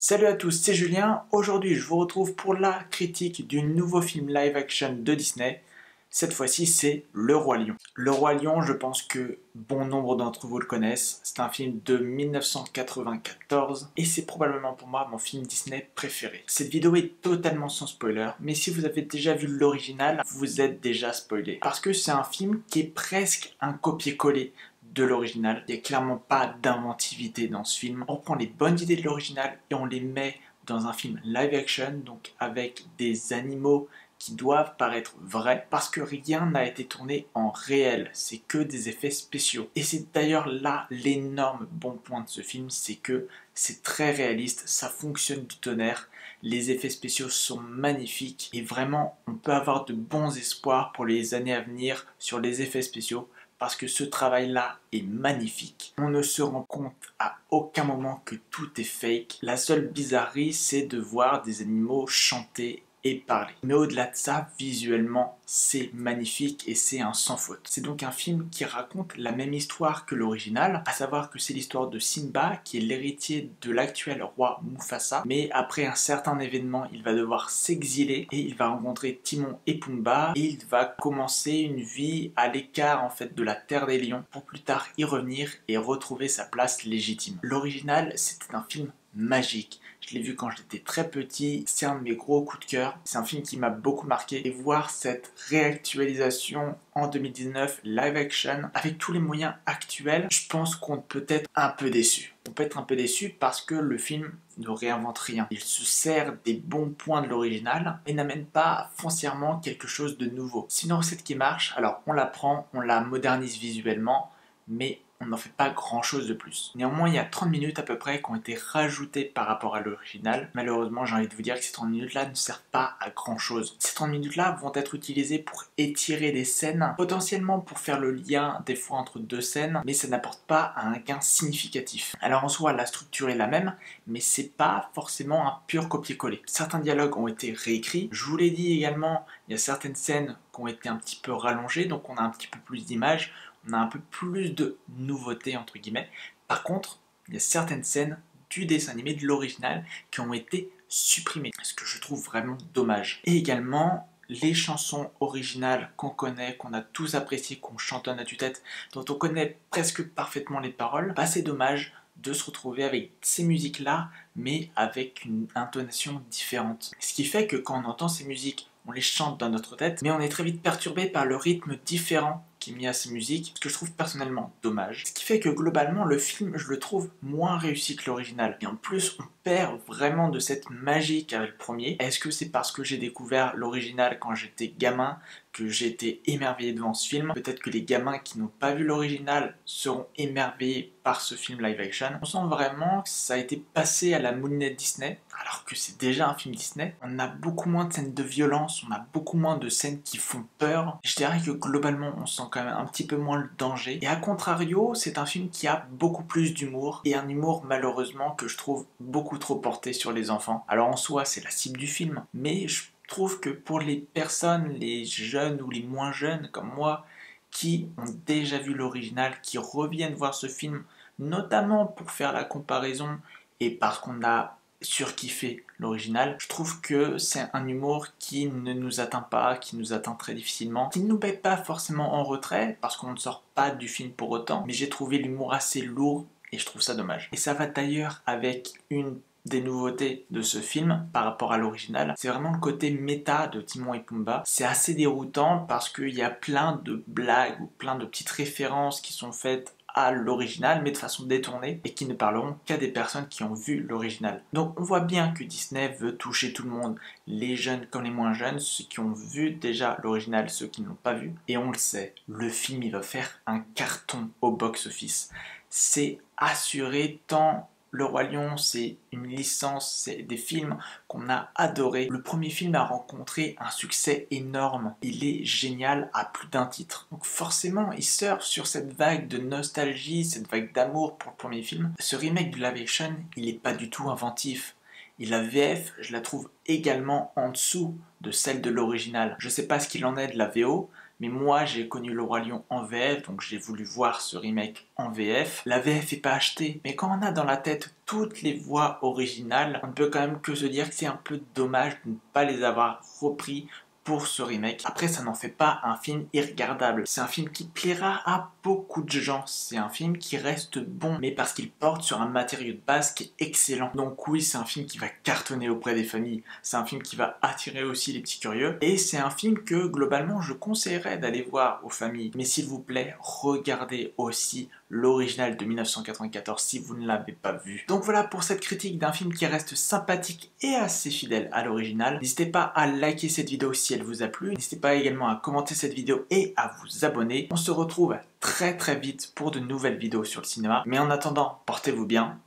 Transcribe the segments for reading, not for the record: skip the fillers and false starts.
Salut à tous, c'est Julien. Aujourd'hui, je vous retrouve pour la critique du nouveau film live action de Disney. Cette fois-ci, c'est Le Roi Lion. Le Roi Lion, je pense que bon nombre d'entre vous le connaissent. C'est un film de 1994 et c'est probablement pour moi mon film Disney préféré. Cette vidéo est totalement sans spoiler, mais si vous avez déjà vu l'original, vous êtes déjà spoilé. Parce que c'est un film qui est presque un copier-coller de l'original. Il n'y a clairement pas d'inventivité dans ce film. On prend les bonnes idées de l'original et on les met dans un film live action, donc avec des animaux qui doivent paraître vrais, parce que rien n'a été tourné en réel, c'est que des effets spéciaux. Et c'est d'ailleurs là l'énorme bon point de ce film, c'est que c'est très réaliste, ça fonctionne du tonnerre, les effets spéciaux sont magnifiques, et vraiment on peut avoir de bons espoirs pour les années à venir sur les effets spéciaux, parce que ce travail-là est magnifique. On ne se rend compte à aucun moment que tout est fake. La seule bizarrerie, c'est de voir des animaux chanter et parler. Mais au-delà de ça, visuellement, c'est magnifique et c'est un sans faute. C'est donc un film qui raconte la même histoire que l'original, à savoir que c'est l'histoire de Simba, qui est l'héritier de l'actuel roi Mufasa, mais après un certain événement, il va devoir s'exiler et il va rencontrer Timon et Pumba et il va commencer une vie à l'écart en fait de la terre des lions pour plus tard y revenir et retrouver sa place légitime. L'original, c'était un film magique. Je l'ai vu quand j'étais très petit, c'est un de mes gros coups de cœur. C'est un film qui m'a beaucoup marqué et voir cette réactualisation en 2019 live action avec tous les moyens actuels, je pense qu'on peut être un peu déçu. On peut être un peu déçu parce que le film ne réinvente rien. Il se sert des bons points de l'original et n'amène pas foncièrement quelque chose de nouveau. C'est une recette qui marche, alors on la prend, on la modernise visuellement, mais on n'en fait pas grand chose de plus. Néanmoins, il y a 30 minutes à peu près qui ont été rajoutées par rapport à l'original. Malheureusement, j'ai envie de vous dire que ces 30 minutes-là ne servent pas à grand chose. Ces 30 minutes-là vont être utilisées pour étirer des scènes, potentiellement pour faire le lien des fois entre deux scènes, mais ça n'apporte pas un gain significatif. Alors en soi, la structure est la même, mais c'est pas forcément un pur copier-coller. Certains dialogues ont été réécrits. Je vous l'ai dit également, il y a certaines scènes qui ont été un petit peu rallongées, donc on a un petit peu plus d'images, on a un peu plus de nouveautés entre guillemets. Par contre, il y a certaines scènes du dessin animé de l'original qui ont été supprimées, ce que je trouve vraiment dommage. Et également, les chansons originales qu'on connaît, qu'on a tous appréciées, qu'on chantonne à tue-tête, dont on connaît presque parfaitement les paroles, bah c'est dommage de se retrouver avec ces musiques-là, mais avec une intonation différente. Ce qui fait que quand on entend ces musiques, on les chante dans notre tête, mais on est très vite perturbé par le rythme différent qui est mis à ces musiques, ce que je trouve personnellement dommage. Ce qui fait que globalement, le film, je le trouve moins réussi que l'original. Et en plus, on perd vraiment de cette magie qu'avait le premier. Est-ce que c'est parce que j'ai découvert l'original quand j'étais gamin, que j'ai été émerveillé devant ce film? Peut-être que les gamins qui n'ont pas vu l'original seront émerveillés par ce film live action. On sent vraiment que ça a été passé à la moulinette Disney, alors que c'est déjà un film Disney. On a beaucoup moins de scènes de violence, on a beaucoup moins de scènes qui font peur. Je dirais que globalement, on sent quand même un petit peu moins le danger. Et à contrario, c'est un film qui a beaucoup plus d'humour, et un humour malheureusement que je trouve beaucoup trop porté sur les enfants. Alors en soi, c'est la cible du film, mais je trouve que pour les personnes, les jeunes ou les moins jeunes comme moi, qui ont déjà vu l'original, qui reviennent voir ce film, notamment pour faire la comparaison et parce qu'on a surkiffé l'original, je trouve que c'est un humour qui ne nous atteint pas, qui nous atteint très difficilement, qui ne nous met pas forcément en retrait, parce qu'on ne sort pas du film pour autant, mais j'ai trouvé l'humour assez lourd et je trouve ça dommage. Et ça va d'ailleurs avec une des nouveautés de ce film par rapport à l'original, c'est vraiment le côté méta de Timon et Pumba. C'est assez déroutant parce qu'il y a plein de blagues ou plein de petites références qui sont faites à l'original mais de façon détournée et qui ne parleront qu'à des personnes qui ont vu l'original. Donc on voit bien que Disney veut toucher tout le monde, les jeunes comme les moins jeunes, ceux qui ont vu déjà l'original, ceux qui ne l'ont pas vu. Et on le sait, le film il va faire un carton au box-office. C'est assuré tant Le Roi Lion, c'est une licence, c'est des films qu'on a adorés. Le premier film a rencontré un succès énorme. Il est génial à plus d'un titre. Donc forcément, il surfe sur cette vague de nostalgie, cette vague d'amour pour le premier film. Ce remake de live action, il n'est pas du tout inventif. Et la VF, je la trouve également en dessous de celle de l'original. Je sais pas ce qu'il en est de la VO, mais moi j'ai connu Le Roi Lion en VF, donc j'ai voulu voir ce remake en VF. La VF est pas achetée, mais quand on a dans la tête toutes les voix originales, on ne peut quand même que se dire que c'est un peu dommage de ne pas les avoir repris pour ce remake. Après, ça n'en fait pas un film irregardable. C'est un film qui plaira à beaucoup de gens. C'est un film qui reste bon, mais parce qu'il porte sur un matériau de base qui est excellent. Donc oui, c'est un film qui va cartonner auprès des familles. C'est un film qui va attirer aussi les petits curieux. Et c'est un film que, globalement, je conseillerais d'aller voir aux familles. Mais s'il vous plaît, regardez aussi l'original de 1994 si vous ne l'avez pas vu. Donc voilà pour cette critique d'un film qui reste sympathique et assez fidèle à l'original. N'hésitez pas à liker cette vidéo si elle vous a plu. N'hésitez pas également à commenter cette vidéo et à vous abonner. On se retrouve très vite pour de nouvelles vidéos sur le cinéma. Mais en attendant, portez-vous bien.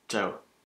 Ciao.